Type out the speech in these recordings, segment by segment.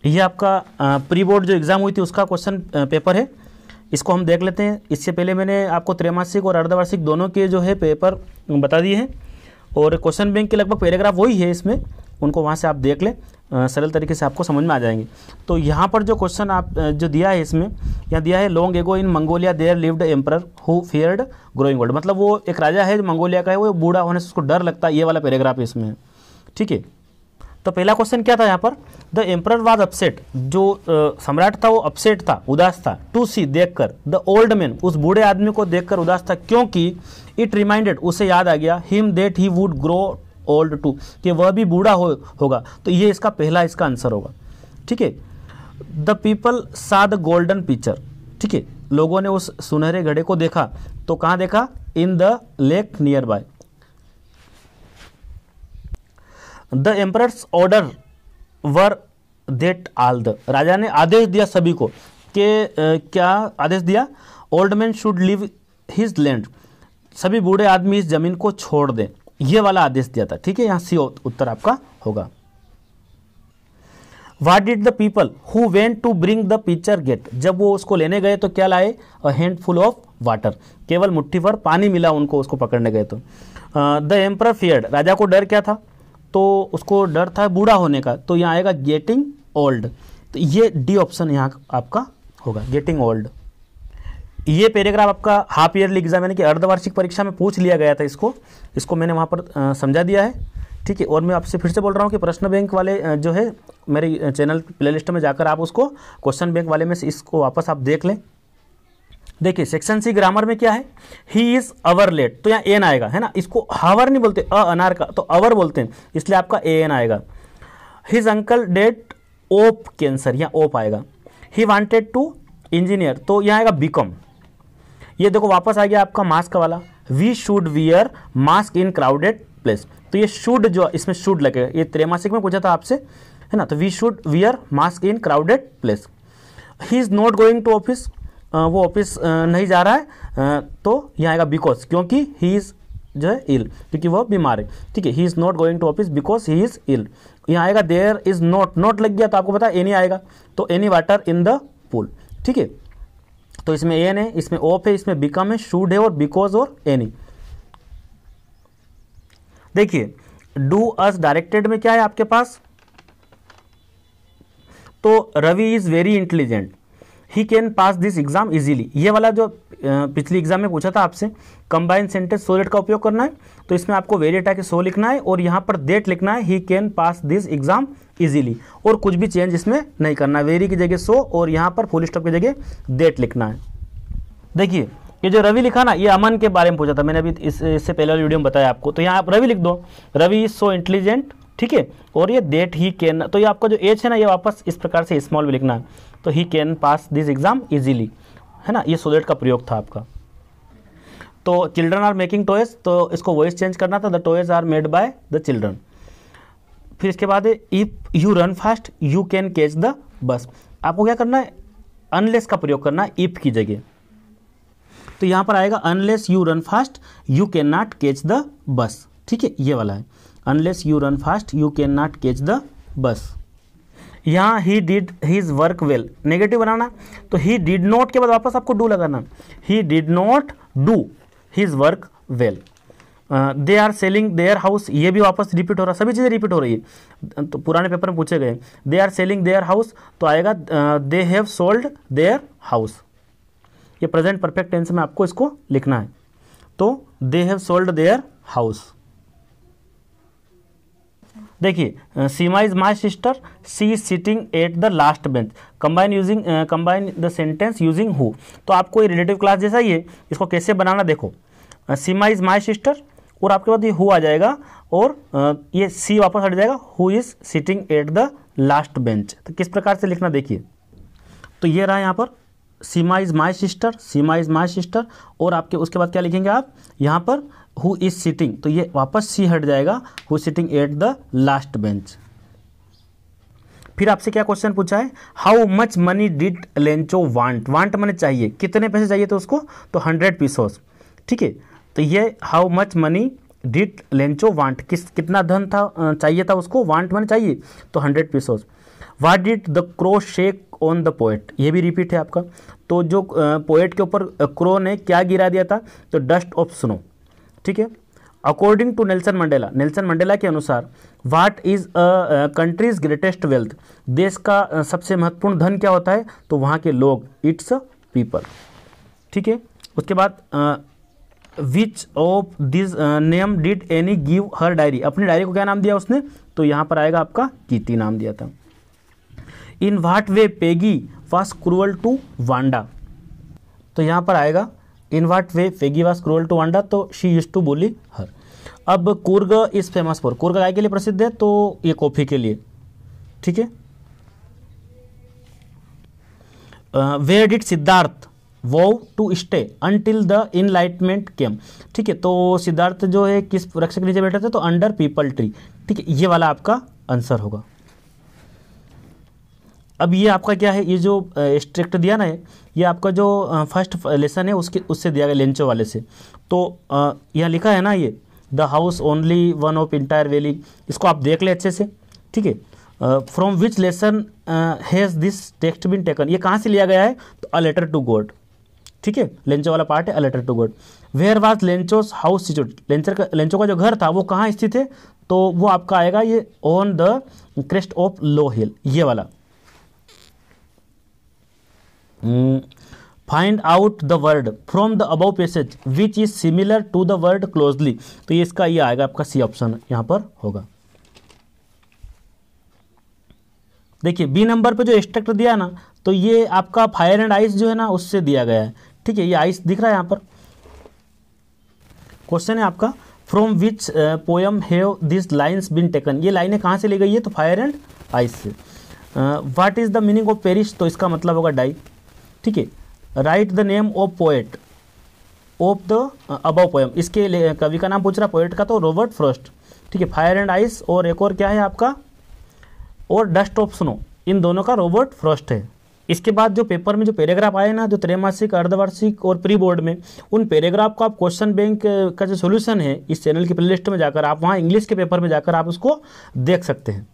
ये आपका pre board जो एग्ज़ाम हुई थी उसका क्वेश्चन पेपर है, इसको हम देख लेते हैं। इससे पहले मैंने आपको त्रैमासिक और अर्धवार्षिक दोनों के जो है पेपर बता दिए हैं, और क्वेश्चन बैंक के लगभग पैराग्राफ वही है इसमें, उनको वहाँ से आप देख लें, सरल तरीके से आपको समझ में आ जाएंगे। तो यहाँ पर जो क्वेश्चन आप जो दिया है इसमें, यहाँ दिया है long ago in Mongolia there lived emperor who feared growing old, मतलब वो एक राजा है जो मंगोलिया का है, वो बूढ़ा होने से उसको डर लगता है, ये वाला पैराग्राफ इसमें है, ठीक है। तो पहला क्वेश्चन क्या था यहाँ पर, द एम्परर वाज अपसेट, जो सम्राट था वो अपसेट था, उदास था, टू सी देखकर, द ओल्ड मैन उस बूढ़े आदमी को देखकर उदास था, क्योंकि इट रिमाइंडेड उसे याद आ गया, him that he would grow old too, कि वह भी बूढ़ा होगा। तो ये इसका पहला इसका आंसर होगा, ठीक है। द पीपल सा द गोल्डन पिक्चर, ठीक है, लोगों ने उस सुनहरे घड़े को देखा, तो कहाँ देखा, in the lake nearby. The emperor's order were that all the, राजा ने आदेश दिया सभी को कि क्या आदेश दिया, old man should leave his land, सभी बूढ़े आदमी इस जमीन को छोड़ दें, ये वाला आदेश दिया था, ठीक है। यहाँ सी उत्तर आपका होगा। What did the people who went to bring the pitcher get, जब वो उसको लेने गए तो क्या लाए, a handful of water, केवल मुट्ठी भर पानी मिला उनको उसको पकड़ने गए तो। The emperor feared, राजा को डर क्या था, तो उसको डर था बूढ़ा होने का, तो यहाँ आएगा गेटिंग ओल्ड, तो ये डी ऑप्शन यहाँ आपका होगा, गेटिंग ओल्ड। ये पैराग्राफ आपका हाफ ईयरली एग्जाम यानी कि अर्धवार्षिक परीक्षा में पूछ लिया गया था, इसको मैंने वहाँ पर समझा दिया है, ठीक है। और मैं आपसे फिर से बोल रहा हूँ कि प्रश्न बैंक वाले जो है मेरे चैनल प्लेलिस्ट में जाकर आप उसको क्वेश्चन बैंक वाले में से इसको वापस आप देख लें। देखिए सेक्शन सी ग्रामर में क्या है, ही इज अवर लेट, तो यहाँ एन आएगा, है ना, इसको हावर नहीं बोलते, अनार का तो अवर बोलते हैं, इसलिए आपका ए एन आएगा। हिज अंकल डेड ओप कैंसर, यहाँ ओप आएगा। ही वांटेड टू इंजीनियर, तो यहाँ आएगा बीकॉम। ये देखो वापस आ गया आपका मास्क वाला, we should wear mask in crowded place, तो ये शुड जो इसमें शुड लगेगा, ये त्रैमासिक में पूछा था आपसे, है ना, तो we should wear mask in crowded place. He is not going to office, वो ऑफिस नहीं जा रहा है, तो यहाँ आएगा बिकॉज, क्योंकि ही इज जो है इल, क्योंकि वह बीमार है, ठीक है। He is not going to office because he is ill. यहाँ आएगा देयर इज नॉट, नॉट लग गया तो आपको पता है एनी आएगा, तो any water in the pool, ठीक है। तो इसमें एन है, इसमें ऑफ है, इसमें बिकम है, शुड है और बिकॉज और एनी। देखिए डू अस डायरेक्टेड में क्या है आपके पास, तो Ravi is very intelligent, he can pass this exam easily, ये वाला जो पिछली एग्जाम में पूछा था आपसे, कंबाइन सेंटेंस सो लेट का उपयोग करना है, तो इसमें आपको वेरी हटा के सो लिखना है और यहाँ पर देट लिखना है, ही can pass this exam easily, और कुछ भी चेंज इसमें नहीं करना, वेरी की जगह सो और यहाँ पर फुल स्टॉप की जगह देट लिखना है। देखिए ये जो रवि लिखा ना, ये अमन के बारे में पूछा था मैंने अभी इससे पहले वाली वीडियो में बताया आपको, तो यहाँ आप रवि लिख दो, रवि इज सो इंटेलिजेंट, ठीक है, और ये देट ही कैन, तो ये आपका जो एच है ना, ये वापस इस प्रकार से स्मॉल में लिखना है, तो ही can pass this exam easily, है ना, ये सो देट का प्रयोग था आपका। तो चिल्ड्रन आर मेकिंग टॉयज, तो इसको वॉइस चेंज करना था, the toys are made by the children. फिर इसके बाद if you run fast you can catch the bus, आपको क्या करना है, अनलेस का प्रयोग करना है इफ की जगह, तो यहाँ पर आएगा unless you run fast you can not catch the bus, ठीक है, ये वाला है, unless you run fast you can not catch the bus. यहाँ he did his work well, negative बनाना, तो ही डिड नॉट के बाद वापस आपको डू लगाना, he did not do his work well. They are selling their house, ये भी वापस रिपीट हो रहा है, सभी चीज़ें रिपीट हो रही है, तो पुराने पेपर में पूछे गए। They are selling their house, तो आएगा they have sold their house, ये प्रेजेंट परफेक्ट टेंस में आपको इसको लिखना है, तो they have sold their house. देखिए Seema is my sister, she is sitting at the last bench, combine the sentence using who, तो आपको ये रिलेटिव क्लास जैसा ही है, इसको कैसे बनाना देखो, सीमा इज माई सिस्टर और आपके बाद ये हु आ जाएगा और ये सी वापस हट जाएगा, who is sitting at the last bench, तो किस प्रकार से लिखना देखिए, तो ये रहा यहाँ पर Seema is my sister, Seema is my sister, और आपके उसके बाद क्या लिखेंगे आप यहाँ पर हु इज सिटिंग, तो ये वापस सी हट जाएगा, who sitting at the last bench. फिर आपसे क्या क्वेश्चन पूछा है, how much money did Lencho want, want money चाहिए, कितने पैसे चाहिए थे उसको, तो 100 पीसोस, ठीक है, तो ये how much money did Lencho want, कितना धन था चाहिए था उसको, वांट मनी चाहिए तो 100 pesos. What did the crow shake on the poet, ये भी रिपीट है आपका। तो जो पोएट के ऊपर क्रो ने क्या गिरा दिया था, तो डस्ट ऑफ स्नो, ठीक है। अकॉर्डिंग टू नेल्सन मंडेला के अनुसार what is a countries greatest wealth, देश का सबसे महत्वपूर्ण धन क्या होता है, तो वहाँ के लोग, इट्स पीपल, ठीक है। उसके बाद which of this name did any give her diary, अपनी डायरी को क्या नाम दिया उसने, तो यहाँ पर आएगा आपका कीती नाम दिया था। In what way Peggy was cruel to Wanda, तो यहाँ पर आएगा in what way Peggy was cruel to Wanda, तो she used to bully her. अब Coorg is famous for, Coorg काय के लिए प्रसिद्ध है, तो ये कॉफ़ी के लिए, ठीक है। Where did Siddhartha go to stay until the enlightenment came, ठीक है। तो सिद्धार्थ जो है किस वृक्ष के नीचे बैठे थे, तो अंडर पीपल ट्री, ठीक है। ये वाला आपका आंसर होगा। अब ये आपका क्या है, ये जो स्ट्रिक्ट दिया ना, ये आपका जो फर्स्ट लेसन है उससे दिया गया, लेंचो वाले से। तो यहाँ लिखा है ना, ये the house only one of entire valley, इसको आप देख ले अच्छे से, ठीक है। From which lesson has this text been taken, ये कहाँ से लिया गया है, तो अ लेटर टू गॉड, ठीक है। लेंचो वाला पार्ट है a letter to God. Where was Lencho's house situated, Lencho का जो घर था वो कहाँ स्थित है, तो वो आपका आएगा ये on the crest of low hill, ये वाला। Find out the word from the above passage which is similar to the word closely, तो ये इसका ये आएगा आपका सी ऑप्शन यहाँ पर होगा। देखिए बी नंबर पे जो एक्सट्रैक्ट दिया ना, तो ये आपका फायर एंड आइस जो है ना उससे दिया गया है, ठीक है। ये आइस दिख रहा है यहाँ पर। क्वेश्चन है आपका from which poem have this lines been taken, ये लाइनें कहाँ से ली गई है, तो फायर एंड आइस से। What is the meaning of perish, तो इसका मतलब होगा डाई, ठीक है। Write the name of poet of the above poem, इसके कवि का नाम पूछ रहा पोएट का, तो रॉबर्ट फ्रॉस्ट, ठीक है। फायर एंड आइस और एक और क्या है आपका, और डस्ट ऑफ स्नो, इन दोनों का रॉबर्ट फ्रॉस्ट है। इसके बाद जो पेपर में जो पैराग्राफ आए ना, जो त्रैमासिक, अर्धवार्षिक और प्री बोर्ड में, उन पैराग्राफ को आप क्वेश्चन बैंक का जो सोल्यूशन है इस चैनल की प्लेलिस्ट में जाकर आप वहाँ इंग्लिश के पेपर में जाकर आप उसको देख सकते हैं।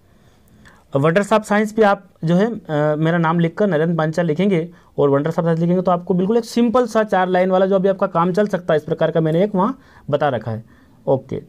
वंडर्स ऑफ साइंस पे आप जो है मेरा नाम लिखकर नरेंद्र पांचाल लिखेंगे और वंडर्स ऑफ साइंस लिखेंगे, तो आपको बिल्कुल एक सिंपल सा 4 लाइन वाला जो अभी आपका काम चल सकता है, इस प्रकार का मैंने एक वहाँ बता रखा है। ओके।